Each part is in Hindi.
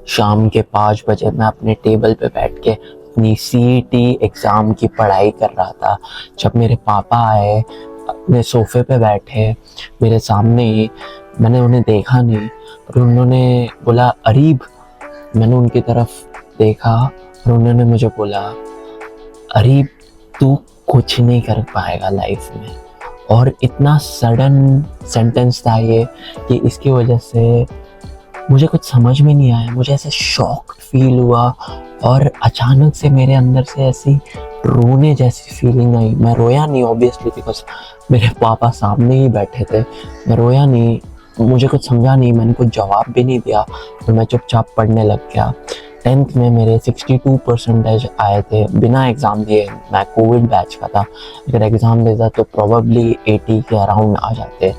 शाम के 5 बजे मैं अपने टेबल पे बैठ के अपनी सीईटी एग्ज़ाम की पढ़ाई कर रहा था, जब मेरे पापा आए, अपने सोफ़े पे बैठे मेरे सामने ही। मैंने उन्हें देखा नहीं, और उन्होंने बोला, अरीब। मैंने उनकी तरफ देखा और उन्होंने मुझे बोला, अरीब, तू कुछ नहीं कर पाएगा लाइफ में। और इतना सडन सेंटेंस था ये कि इसकी वजह से मुझे कुछ समझ में नहीं आया। मुझे ऐसे शॉक फील हुआ और अचानक से मेरे अंदर से ऐसी रोने जैसी फीलिंग आई। मैं रोया नहीं ऑब्वियसली, बिकॉज मेरे पापा सामने ही बैठे थे। मैं रोया नहीं, मुझे कुछ समझा नहीं, मैंने कुछ जवाब भी नहीं दिया और मैं चुपचाप पढ़ने लग गया। 10th में मेरे 62% आए थे बिना एग्ज़ाम दिए। मैं कोविड बैच का था, अगर एग्ज़ाम देता तो प्रोबेबली 80 के अराउंड आ जाते,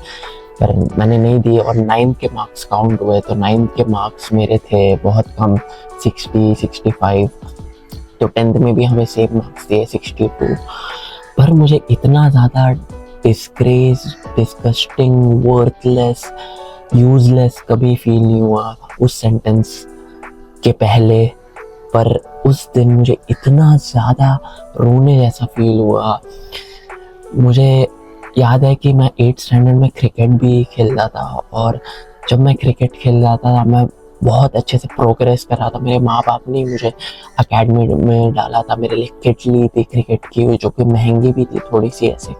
पर मैंने नहीं दिए। और 9th के मार्क्स काउंट हुए तो 9th के मार्क्स मेरे थे बहुत कम, 60-65। तो 10th में भी हमें सेम मार्क्स दिए, 62। पर मुझे इतना ज़्यादा डिस्ग्रेस, डिस्गस्टिंग, वर्थलेस, यूजलेस कभी फील नहीं हुआ उस सेंटेंस के पहले। पर उस दिन मुझे इतना ज़्यादा रोने जैसा फील हुआ। मुझे याद है कि मैं 8th स्टैंडर्ड में क्रिकेट भी खेलता था, और जब मैं क्रिकेट खेल रहा था मैं बहुत अच्छे से प्रोग्रेस कर रहा था। मेरे माँ बाप ने मुझे एकेडमी में डाला था, मेरे लिए किट ली थी क्रिकेट की, जो कि महंगी भी थी थोड़ी सी, ऐसे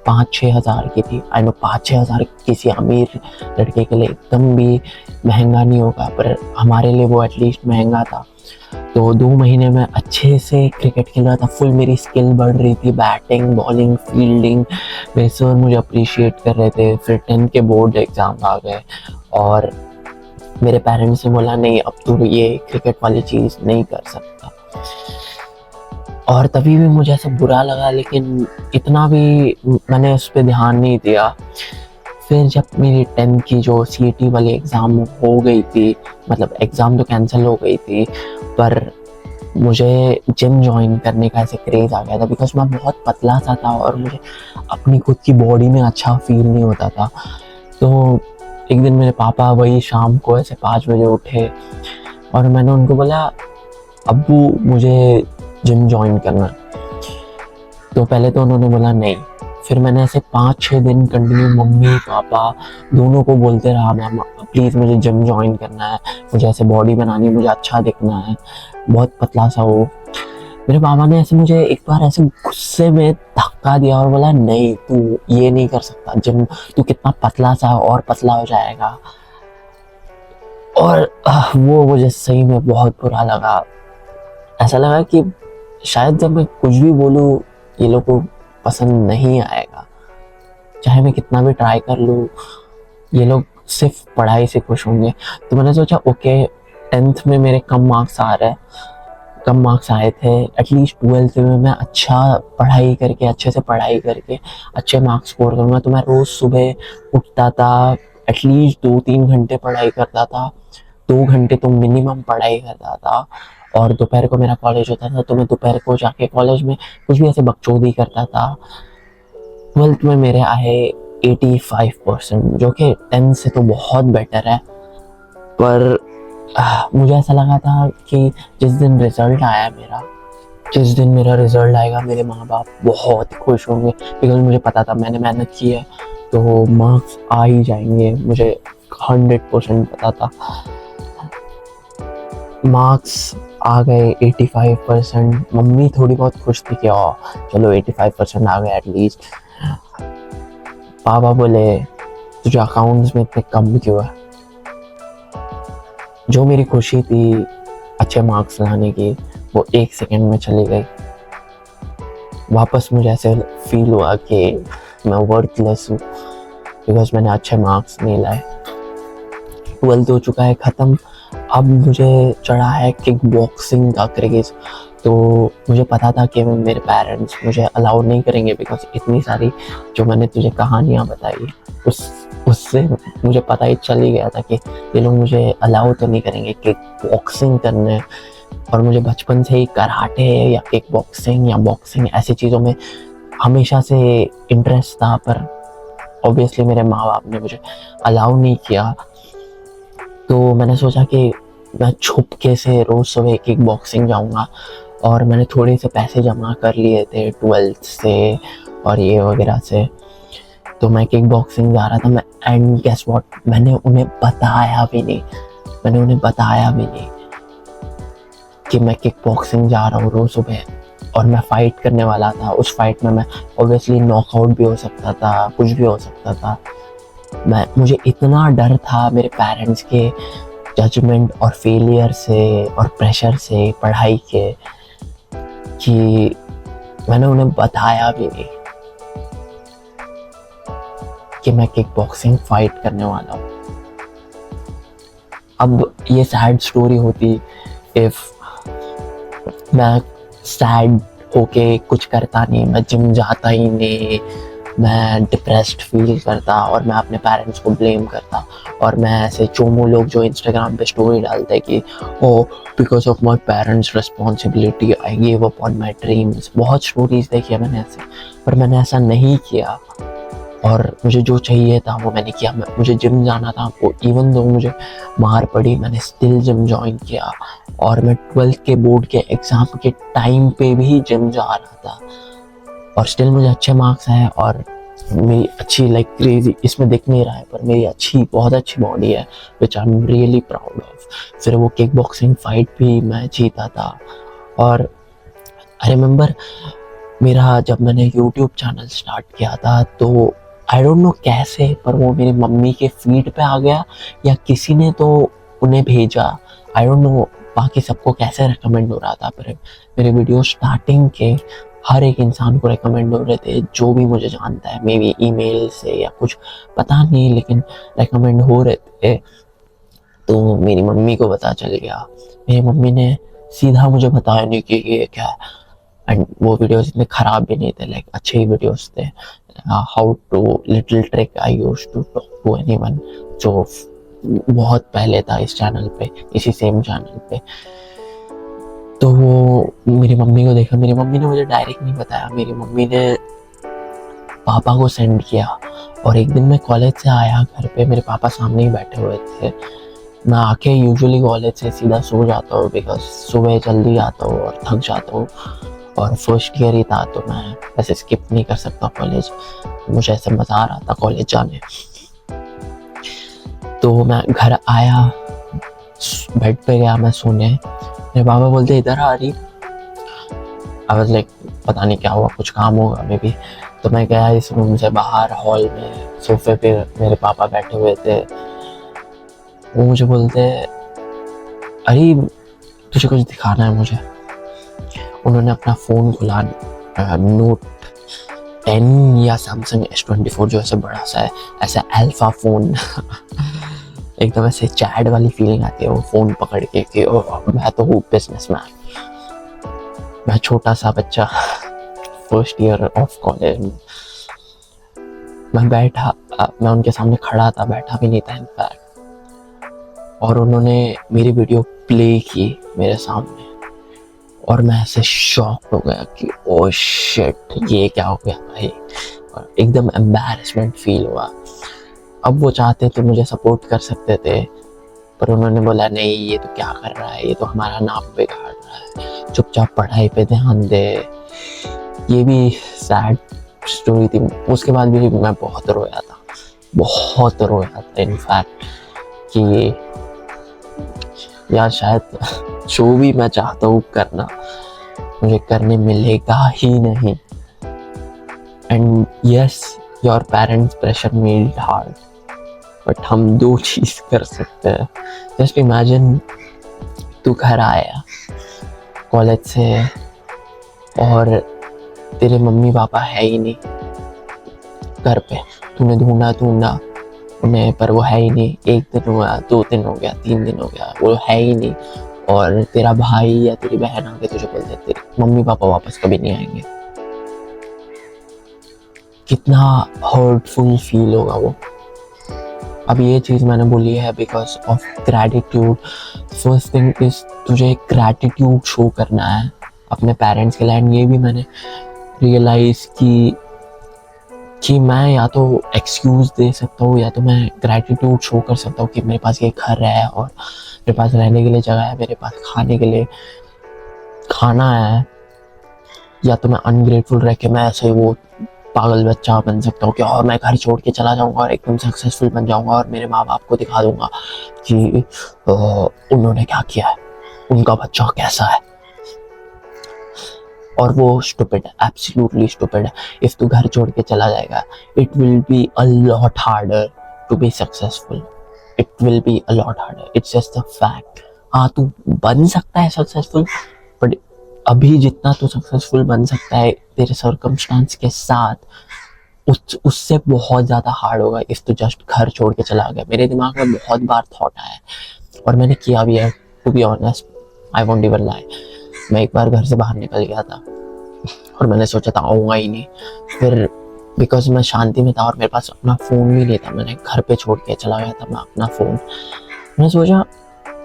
5-6 हज़ार की थी। आई नो 5-6 हज़ार किसी अमीर लड़के के लिए एकदम भी महंगा नहीं होगा, पर हमारे लिए वो एटलीस्ट महंगा था। तो 2 महीने में अच्छे से क्रिकेट खेल रहा था, फुल मेरी स्किल बढ़ रही थी, बैटिंग, बॉलिंग, फील्डिंग। मेरे सर मुझे अप्रिशिएट कर रहे थे। फिर 10th के बोर्ड एग्ज़ाम आ गए और मेरे पेरेंट्स ने बोला, नहीं अब तू ये क्रिकेट वाली चीज़ नहीं कर सकता। और तभी भी मुझे ऐसा बुरा लगा, लेकिन इतना भी मैंने उस पर ध्यान नहीं दिया। फिर जब मेरी 10th की जो सीईटी वाली एग्ज़ाम हो गई थी, मतलब एग्ज़ाम तो कैंसिल हो गई थी, पर मुझे जिम ज्वाइन करने का ऐसे क्रेज़ आ गया था, बिकॉज मैं बहुत पतला सा था और मुझे अपनी खुद की बॉडी में अच्छा फील नहीं होता था। तो एक दिन मेरे पापा वही शाम को ऐसे 5 बजे उठे और मैंने उनको बोला, अब्बू मुझे जिम ज्वाइन करना। तो पहले तो उन्होंने बोला नहीं। फिर मैंने ऐसे 5-6 दिन कंटिन्यू मम्मी पापा दोनों को बोलते रहा, मैम प्लीज़ मुझे जिम ज्वाइन करना है, मुझे ऐसे बॉडी बनानी है, मुझे अच्छा दिखना है, बहुत पतला सा हो। मेरे पापा ने ऐसे मुझे एक बार ऐसे गुस्से में धक्का दिया और बोला, नहीं तू ये नहीं कर सकता जिम, तू कितना पतला सा और पतला हो जाएगा। और वो मुझे सही में बहुत बुरा लगा। ऐसा लगा कि शायद जब मैं कुछ भी बोलूँ ये लोग को पसंद नहीं आएगा, चाहे मैं कितना भी ट्राई कर लूँ, ये लोग सिर्फ पढ़ाई से खुश होंगे। तो मैंने सोचा ओके, 10th में मेरे कम मार्क्स आए थे, एटलीस्ट 12th में मैं अच्छा पढ़ाई करके, अच्छे से पढ़ाई करके अच्छे मार्क्स स्कोर करूँगा। तो मैं रोज़ सुबह उठता था, एटलीस्ट 2-3 घंटे पढ़ाई करता था, 2 घंटे तो मिनिमम पढ़ाई करता था। और दोपहर को मेरा कॉलेज होता था, तो मैं दोपहर को जाके कॉलेज में कुछ भी ऐसे बकचोदी करता था। 12th में मेरे आए 85%, जो कि 10th से तो बहुत बेटर है। पर मुझे ऐसा लगा था कि जिस दिन मेरा रिजल्ट आएगा, मेरे माँ बाप बहुत खुश होंगे, बिकॉज मुझे पता था मैंने मेहनत की है तो मार्क्स आ ही जाएंगे, मुझे 100% पता था। मार्क्स आ गए 85%। मम्मी थोड़ी बहुत खुश थी कि चलो 85% आ गए एटलीस्ट। पापा बोले, तुझे अकाउंट्स में इतने कम क्यों है? जो मेरी खुशी थी अच्छे मार्क्स लाने की, वो 1 सेकंड में चली गई। वापस मुझे ऐसे फील हुआ कि मैं वर्थलेस हूँ, बिकॉज मैंने अच्छे मार्क्स नहीं लाए। 12th हो चुका है ख़त्म, अब मुझे चढ़ा है किक बॉक्सिंग का क्रेज़। तो मुझे पता था कि मेरे पेरेंट्स मुझे अलाउ नहीं करेंगे, बिकॉज इतनी सारी जो मैंने तुझे कहानियाँ बताई उससे मुझे पता ही चल ही गया था कि ये लोग मुझे अलाउ तो नहीं करेंगे किक बॉक्सिंग करने। और मुझे बचपन से ही कराटे या किक बॉक्सिंग या बॉक्सिंग ऐसी चीज़ों में हमेशा से इंटरेस्ट था, पर ऑब्वियसली मेरे माँ बाप ने मुझे अलाउ नहीं किया। तो मैंने सोचा कि मैं छुपके से रोज़ सुबह किक बॉक्सिंग जाऊँगा, और मैंने थोड़े से पैसे जमा कर लिए थे 12th से और ये वगैरह से, तो मैं किक बॉक्सिंग जा रहा था मैं। एंड गेस व्हाट, मैंने उन्हें बताया भी नहीं, कि मैं किक बॉक्सिंग जा रहा हूँ रोज़ सुबह, और मैं फ़ाइट करने वाला था। उस फाइट में मैं ऑब्वियसली नॉकआउट भी हो सकता था, कुछ भी हो सकता था। मुझे इतना डर था मेरे पेरेंट्स के जजमेंट और फेलियर से और प्रेशर से पढ़ाई के, कि मैंने उन्हें बताया भी नहीं कि मैं किक बॉक्सिंग फाइट करने वाला हूँ। अब ये सैड स्टोरी होती इफ मैं सैड होके कुछ करता नहीं, मैं जिम जाता ही नहीं, मैं डिप्रेस्ड फील करता और मैं अपने पेरेंट्स को ब्लेम करता, और मैं ऐसे चोमो लोग जो इंस्टाग्राम पे स्टोरी डालते हैं कि oh because of my parents responsibility I give up on my dreams, बहुत स्टोरीज देखी है मैंने ऐसे, पर मैंने ऐसा नहीं किया। और मुझे जो चाहिए था वो मैंने किया। मुझे जिम जाना था, वो इवन दो मुझे मार पड़ी, मैंने स्टिल जिम ज्वाइन किया, और मैं 12th के बोर्ड के एग्ज़ाम के टाइम पे भी जिम जा रहा था, और स्टिल मुझे अच्छे मार्क्स आए, और मेरी अच्छी लाइक क्रेजी, इसमें दिख नहीं रहा है पर मेरी बहुत अच्छी बॉडी है, which I am really proud of. फिर वो किक बॉक्सिंग फाइट भी मैं जीता था। और आई रिमेंबर जब मैंने यूट्यूब चैनल स्टार्ट किया था, तो आई डोंट नो कैसे, पर वो मेरी मम्मी के फीड पे आ गया, या किसी ने तो उन्हें भेजा, आई डोंट नो बाकी सबको कैसे रिकमेंड हो रहा था, पर मेरे वीडियो स्टार्टिंग के हर एक इंसान को रिकमेंड हो रहे थे जो भी मुझे जानता है, मे बी ईमेल से या कुछ, पता नहीं, लेकिन रिकमेंड हो रहे थे। तो मेरी मम्मी को पता चल गया, मेरी मम्मी ने सीधा मुझे बताया नहीं कि ये क्या है। एंड वो वीडियोस इतने ख़राब भी नहीं थे, लाइक अच्छे ही वीडियोस थे। How to little trick I used to talk to anyone, जो बहुत पहले था इस चैनल पे, इसी सेम चैनल पे। तो वो मेरी मम्मी को देखा, मेरी मम्मी ने मुझे डायरेक्ट नहीं बताया, मेरी मम्मी ने पापा को सेंड किया। और एक दिन मैं कॉलेज से आया घर पे, मेरे पापा सामने ही बैठे हुए थे। मैं आके यूजुअली कॉलेज से सीधा सो जाता हूँ, बिकॉज सुबह जल्दी आता हूँ और थक जाता हूँ, और फर्स्ट ईयर ही था तो मैं ऐसे स्किप नहीं कर सकता कॉलेज, मुझे ऐसे मज़ा आ रहा था कॉलेज जाने। तो मैं घर आया, बेड पे गया मैं सोने, मेरे पापा बोलते इधर आ रही। आई वाज लाइक पता नहीं क्या हुआ, कुछ काम होगा मे बी। तो मैं गया इस रूम से बाहर, हॉल में सोफे पे मेरे पापा बैठे हुए थे। वो मुझे बोलते अरे तुझे कुछ दिखाना है मुझे। उन्होंने अपना फ़ोन खुला, नोट 10 या सैमसंग S24 जो ऐसे बड़ा सा है, ऐसा अल्फा फ़ोन एकदम ऐसे चैट वाली फीलिंग आती है वो फ़ोन पकड़ के कि मैं तो हूँ बिजनेसमैन। मैं छोटा सा बच्चा फर्स्ट ईयर ऑफ कॉलेज में, मैं उनके सामने खड़ा था, बैठा भी नहीं था इनफैक्ट, और उन्होंने मेरी वीडियो प्ले की मेरे सामने, और मैं ऐसे शॉक हो गया कि ओ शिट ये क्या हो गया भाई, और एकदम एम्बैरेसमेंट फील हुआ। अब वो चाहते तो मुझे सपोर्ट कर सकते थे, पर उन्होंने बोला नहीं ये तो क्या कर रहा है, ये तो हमारा नाम बिगाड़ रहा है, चुपचाप पढ़ाई पे ध्यान दे। ये भी सैड स्टोरी थी। उसके बाद भी मैं बहुत रोया था इनफैक्ट, कि यार शायद जो भी मैं चाहता हूँ करना मुझे करने मिलेगा ही नहीं। And yes, your parents pressure made it hard, but हम दो चीज़ कर सकते हैं। जस्ट इमेजिन तू घर आया कॉलेज से और तेरे मम्मी पापा है ही नहीं घर पे, तूने ढूंढा उन्हें, पर वो है ही नहीं। 1 दिन हुआ, 2 दिन हो गया, 3 दिन हो गया, वो है ही नहीं, और तेरा भाई या तेरी बहन आके तुझे बोलते तेरे मम्मी पापा वापस कभी नहीं आएंगे। कितना हर्टफुल फील होगा वो। अब ये चीज़ मैंने बोली है because of gratitude. First thing is तुझे ग्रैटिट्यूड शो करना है अपने पेरेंट्स के लिए। एंड ये भी मैंने रियलाइज़ कि मैं या तो एक्सक्यूज़ दे सकता हूँ या तो मैं ग्रैटिट्यूड शो कर सकता हूँ कि मेरे पास ये घर है और मेरे पास रहने के लिए जगह है, मेरे पास खाने के लिए खाना है, या तो मैं अनग्रेटफुल रह के मैं ऐसे ही वो पागल बच्चा बन सकता हूँ कि और मैं घर छोड़ के चला जाऊँगा और एकदम सक्सेसफुल बन जाऊँगा और मेरे माँ बाप को दिखा दूँगा कि उन्होंने क्या किया है, उनका बच्चा कैसा है। और वो स्टूपिड है, एब्सोल्युटली स्टूपिड है। इफ तू घर छोड़ के चला जाएगा, it will be a lot harder to be successful, it will be a lot harder, it's just a fact. हाँ, तू बन सकता है सक्सेसफुल, बट अभी जितना तू सक्सेसफुल बन सकता है तेरे सर्कमस्टांस के साथ, उससे बहुत ज़्यादा हार्ड होगा इफ तू जस्ट घर छोड़ के चला गया। मेरे दिमाग में बहुत बार थॉट आया और मैंने किया भी है, to be honest, I won't even lie. मैं एक बार घर से बाहर निकल गया था और मैंने सोचा था आऊँगा ही नहीं, फिर बिकॉज मैं शांति में था और मेरे पास अपना फ़ोन भी नहीं था, मैंने घर पे छोड़ के चला गया था मैं अपना फ़ोन। मैंने सोचा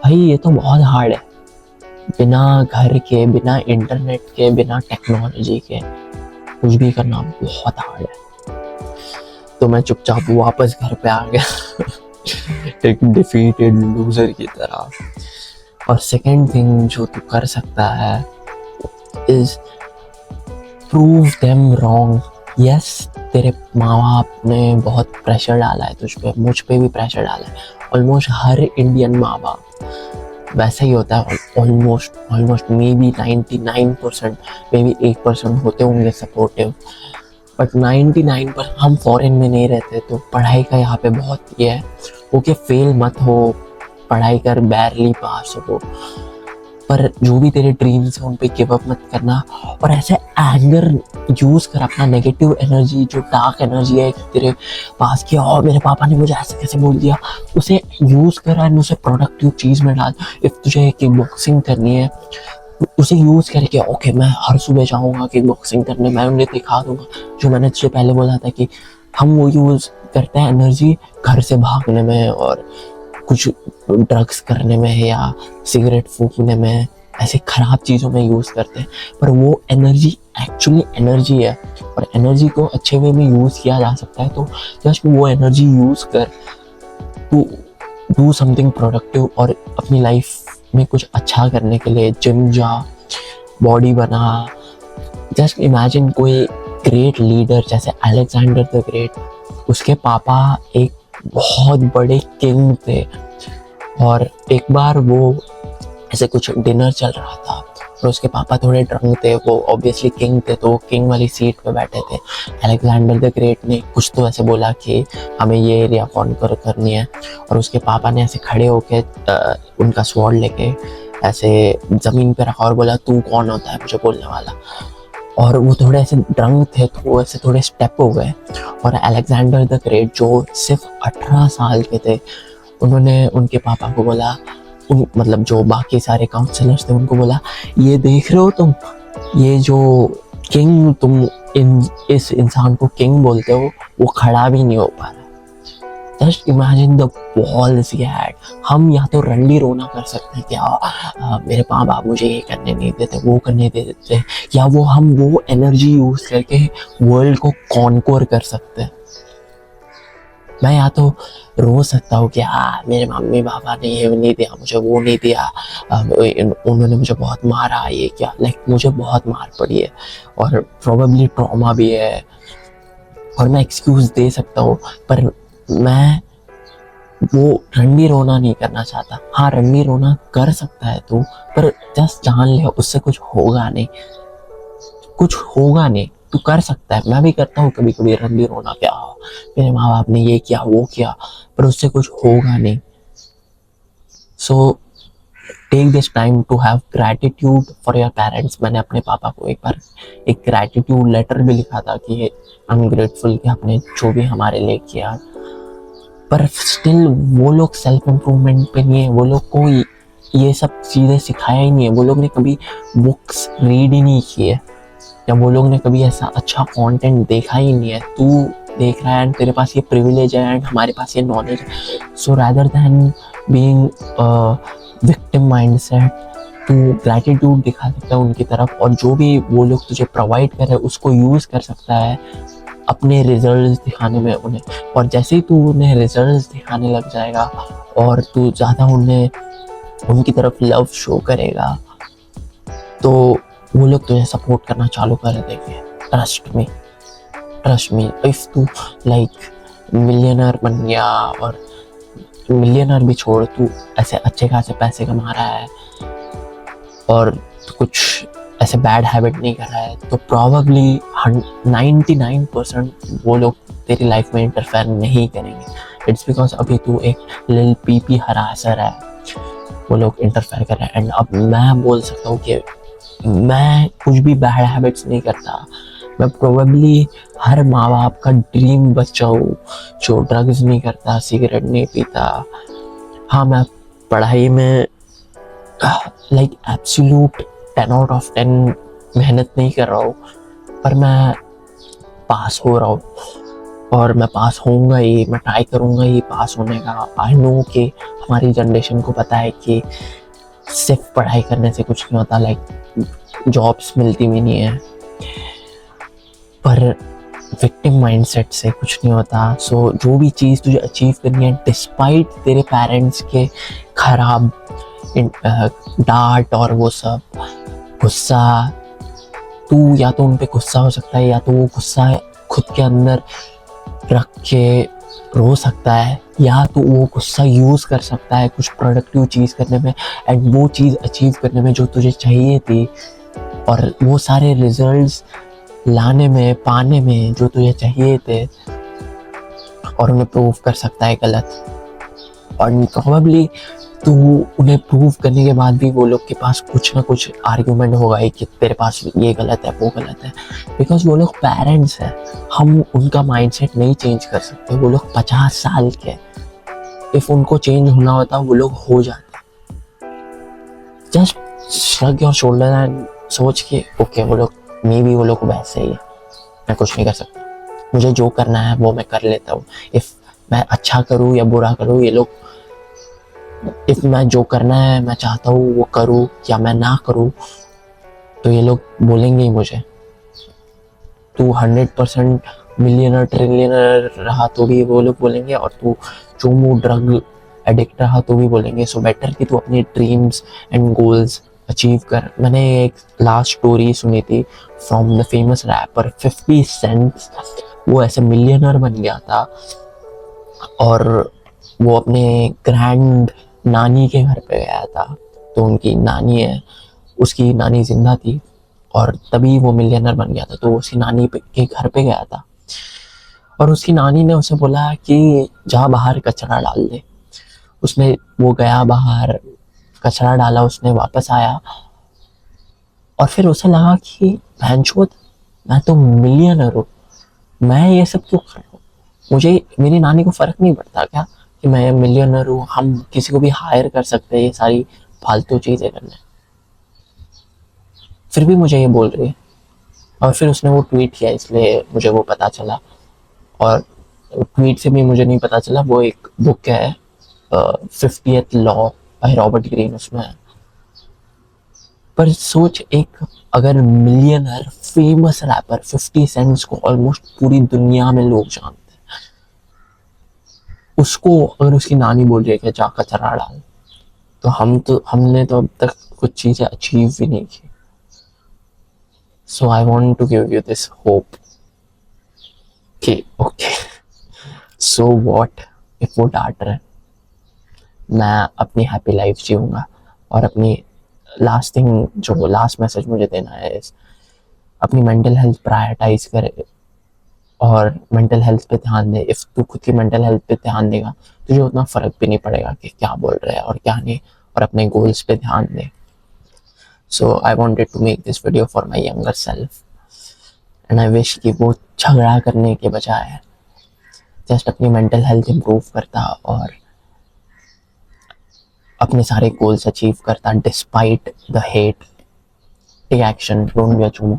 भाई ये तो बहुत हार्ड है, बिना घर के, बिना इंटरनेट के, बिना टेक्नोलॉजी के कुछ भी करना बहुत हार्ड है। तो मैं चुपचाप वापस घर पे आ गया एक डिफीटेड लूजर की तरह। और सेकेंड थिंग जो तू कर सकता है is prove them wrong. Yes, तेरे माँ बाप ने बहुत प्रेशर डाला है तुझ पे, मुझ पे भी प्रेशर डाला है, ऑलमोस्ट हर इंडियन माँ बाप वैसे ही होता है। Almost may be 99%, may be 8% होते होंगे सपोर्टिव, बट 99% हम फॉरेन में नहीं रहते तो पढ़ाई का यहाँ पे बहुत ये है। ओके, फेल मत हो, पढ़ाई कर, बैरली पास हो, पर जो भी तेरे ड्रीम्स हैं उन पे गिव अप मत करना। और ऐसे एंगर यूज़ कर, अपना नेगेटिव एनर्जी, जो डार्क एनर्जी है तेरे पास की, और मेरे पापा ने मुझे ऐसे कैसे बोल दिया, उसे यूज़ कर एंड उसे प्रोडक्टिव चीज़ में डाल। इफ़ तुझे किक बॉक्सिंग करनी है, उसे यूज़ करके ओके मैं हर सुबह जाऊँगा किक बॉक्सिंग करने, मैं उन्हें दिखा दूँगा। जो मैंने तुझे पहले बोला था कि हम वो यूज़ करते हैं एनर्जी घर से भागने में और कुछ ड्रग्स करने में या सिगरेट फूकने में, ऐसे ख़राब चीज़ों में यूज़ करते हैं, पर वो एनर्जी एक्चुअली एनर्जी है और एनर्जी को अच्छे वे में यूज़ किया जा सकता है। तो जस्ट वो एनर्जी यूज़ कर, टू डू समथिंग प्रोडक्टिव और अपनी लाइफ में कुछ अच्छा करने के लिए जिम जा, बॉडी बना। जस्ट इमेजिन कोई ग्रेट लीडर जैसे अलेक्जेंडर द ग्रेट, उसके पापा एक बहुत बड़े किंग थे और एक बार वो ऐसे कुछ डिनर चल रहा था और उसके पापा थोड़े ड्रंक थे, वो ऑब्वियसली किंग थे तो किंग वाली सीट पे बैठे थे। अलेक्जेंडर द ग्रेट ने कुछ तो ऐसे बोला कि हमें ये एरिया कॉन्कर करनी है और उसके पापा ने ऐसे खड़े होके उनका स्वॉर्ड लेके ऐसे ज़मीन पे रखा और बोला तू कौन होता है मुझे बोलने वाला। और वो थोड़े ऐसे ड्रंक थे तो वो ऐसे थोड़े स्टेप हो गए और अलेक्जेंडर द ग्रेट जो सिर्फ 18 साल के थे, उन्होंने उनके पापा को बोला, मतलब जो बाकी सारे काउंसलर्स थे उनको बोला, ये देख रहे हो तुम, ये जो किंग तुम इस इंसान को किंग बोलते हो वो खड़ा भी नहीं हो पा रहा। Just imagine the walls he had. हम या तो रंडी रोना कर सकते हैं क्या मेरे माँ बाप मुझे ये करने नहीं देते, वो करने दे देते, या हम वो एनर्जी यूज करके वर्ल्ड को कॉन्कोर कर सकते हैं। मैं या तो रो सकता हूँ कि मेरे मम्मी पापा ने ये नहीं दिया मुझे, वो नहीं दिया, उन्होंने मुझे बहुत मारा, ये क्या, लाइक मुझे बहुत मार पड़ी है और प्रोबेबली ट्रॉमा भी है और मैं एक्सक्यूज दे सकता हूँ, पर मैं वो रंडी रोना नहीं करना चाहता। हाँ, रंडी रोना कर सकता है तू, पर जस्ट जान ले उससे कुछ होगा नहीं, कुछ होगा नहीं। तू कर सकता है, मैं भी करता हूँ कभी कभी रंडी रोना, क्या मेरे माँ बाप ने ये किया वो किया, पर उससे कुछ होगा नहीं। So take this time to have gratitude for your parents. मैंने अपने पापा को एक बार एक ग्रैटिट्यूड लेटर भी लिखा था कि आई एम ग्रेटफुल कि आपने जो भी हमारे लिए किया, पर स्टिल वो लोग सेल्फ इम्प्रूवमेंट पे नहीं है, वो लोग को ये सब चीज़ें सिखाया ही नहीं है, वो लोग ने कभी बुक्स रीड ही नहीं की है, या वो लोग ने कभी ऐसा अच्छा कंटेंट देखा ही नहीं है। तू देख रहा है एंड तेरे पास ये प्रिविलेज है एंड हमारे पास ये नॉलेज है। So rather than being victim mindset, तू ग्रैटिट्यूड दिखा सकता है उनकी तरफ और जो भी वो लोग तुझे प्रोवाइड कर रहे हैं उसको यूज़ कर सकता है अपने रिजल्ट्स दिखाने में उन्हें, और जैसे ही तू उन्हें रिजल्ट्स दिखाने लग जाएगा और तू ज़्यादा उन्हें उनकी तरफ लव शो करेगा तो वो लोग तुझे सपोर्ट करना चालू कर देंगे। ट्रस्ट मी इफ तू लाइक मिलियनर बन गया, और मिलियनर भी छोड़, तू ऐसे अच्छे खासे पैसे कमा रहा है और कुछ ऐसे बैड हैबिट नहीं कर रहा है, तो प्रॉबेबली 99% वो लोग तेरी लाइफ में इंटरफेयर नहीं करेंगे। इट्स बिकॉज अभी तू एक लिल पीपी हरासर है, वो लोग इंटरफेयर कर रहे हैं। एंड अब मैं बोल सकता हूँ कि मैं कुछ भी बैड हैबिट्स नहीं करता। मैं प्रोबेबली हर माँ बाप का ड्रीम बच्चा हूँ जो ड्रग्स नहीं करता, सिगरेट नहीं पीता। हाँ, मैं पढ़ाई में लाइक एब्सोल्यूट 10 आउट ऑफ 10 मेहनत नहीं कर रहा हूँ, पर मैं पास हो रहा हूँ और मैं पास होऊंगा ही, मैं ट्राई करूँगा ही पास होने का। आई नो कि हमारी जनरेशन को पता है कि सिर्फ पढ़ाई करने से कुछ नहीं होता, लाइक जॉब्स मिलती भी नहीं है, पर विक्टिम माइंडसेट से कुछ नहीं होता। सो जो भी चीज़ तुझे अचीव करनी है, डिस्पाइट तेरे पेरेंट्स के खराब डांट और वो सब गुस्सा, तू या तो उन पे गुस्सा हो सकता है या तो वो गुस्सा खुद के अंदर रख के रो सकता है, या तो वो गुस्सा यूज़ कर सकता है कुछ प्रोडक्टिव चीज़ करने में एंड वो चीज़ अचीव करने में जो तुझे चाहिए थी, और वो सारे रिजल्ट्स लाने में, पाने में जो तुझे चाहिए थे, और उन्हें प्रूव कर सकता है गलत। और प्रॉबेबली तू उन्हें प्रूव करने के बाद भी वो लोग के पास कुछ ना कुछ आर्ग्यूमेंट होगा ही कि तेरे पास ये गलत है, वो गलत है, बिकॉज वो लोग पेरेंट्स हैं। हम उनका माइंडसेट नहीं चेंज कर सकते। वो लोग 50 साल के, इफ उनको चेंज होना होता वो लोग हो जाते। Just shrug your shoulder and सोच के ओके वो लोग मे बी वो लोग वैसे ही है, मैं कुछ नहीं कर सकता, मुझे जो करना है वो मैं कर लेता हूँ। इफ मैं अच्छा करूँ या बुरा करूँ, ये लोग, इफ मैं जो करना है मैं चाहता हूँ वो करूँ या मैं ना करूँ, तो ये लोग बोलेंगे ही मुझे तू 100% मिलियनर ट्रिलियनर रहा तो भी वो लोग बोलेंगे, और तू जो मुँह ड्रग एडिक्ट रहा तो भी बोलेंगे। सो बेटर कि तू अपने ड्रीम्स एंड गोल्स अचीव कर। मैंने एक लास्ट स्टोरी सुनी थी from the famous rapper 50 cents. वो ऐसे मिलियनर बन गया था और वो अपने ग्रैंड नानी के घर पे गया था। तो उनकी नानी है, उसकी नानी जिंदा थी और तभी वो मिलियनर बन गया था। तो उसकी नानी के घर पे गया था और उसकी नानी ने उसे बोला कि जा बाहर कचरा डाल दे। उसने वो गया बाहर, कचरा डाला, उसने वापस आया और फिर उसे लगा कि भैंचोद मैं तो मिलियनर हूँ, मैं ये सब क्यों कर रहा हूँ, मुझे, मेरी नानी को फर्क नहीं पड़ता क्या कि मैं मिलियनर हूँ, हम किसी को भी हायर कर सकते हैं ये सारी फालतू चीज़ें करने, फिर भी मुझे ये बोल रही है। और फिर उसने वो ट्वीट किया, इसलिए मुझे वो पता चला। और ट्वीट से भी मुझे नहीं पता चला, वो एक बुक है 50th law by Robert Greene, उसमें है। पर सोच, एक अगर मिलियनर फेमस रैपर 50 सेंट्स को ऑलमोस्ट पूरी दुनिया में लोग जानते हैं, उसको अगर उसकी नानी बोल रही है कि जा कचरा डाल, तो हमने तो अब तक कुछ चीज़ें अचीव भी नहीं की। So I want to give you this hope कि ओके, सो वॉट इफ वो डांट रहे, मैं अपनी हैप्पी लाइफ जीऊँगा। और अपनी लास्ट थिंग, जो लास्ट मैसेज मुझे देना है, अपनी मेंटल हेल्थ प्रायोरिटाइज करे और मेंटल हेल्थ पे ध्यान दे। इफ तू खुद की मेंटल हेल्थ पे ध्यान देगा तुझे उतना फ़र्क भी नहीं पड़ेगा कि क्या बोल रहे हैं और क्या नहीं, और अपने गोल्स पे ध्यान दे। So I wanted to make this video for my younger self and I wish कि वो झगड़ा करने के बजाय जस्ट अपनी मेंटल हेल्थ इम्प्रूव करता और अपने सारे गोल्स अचीव करता despite the hate. Take action, don't be a चूमू।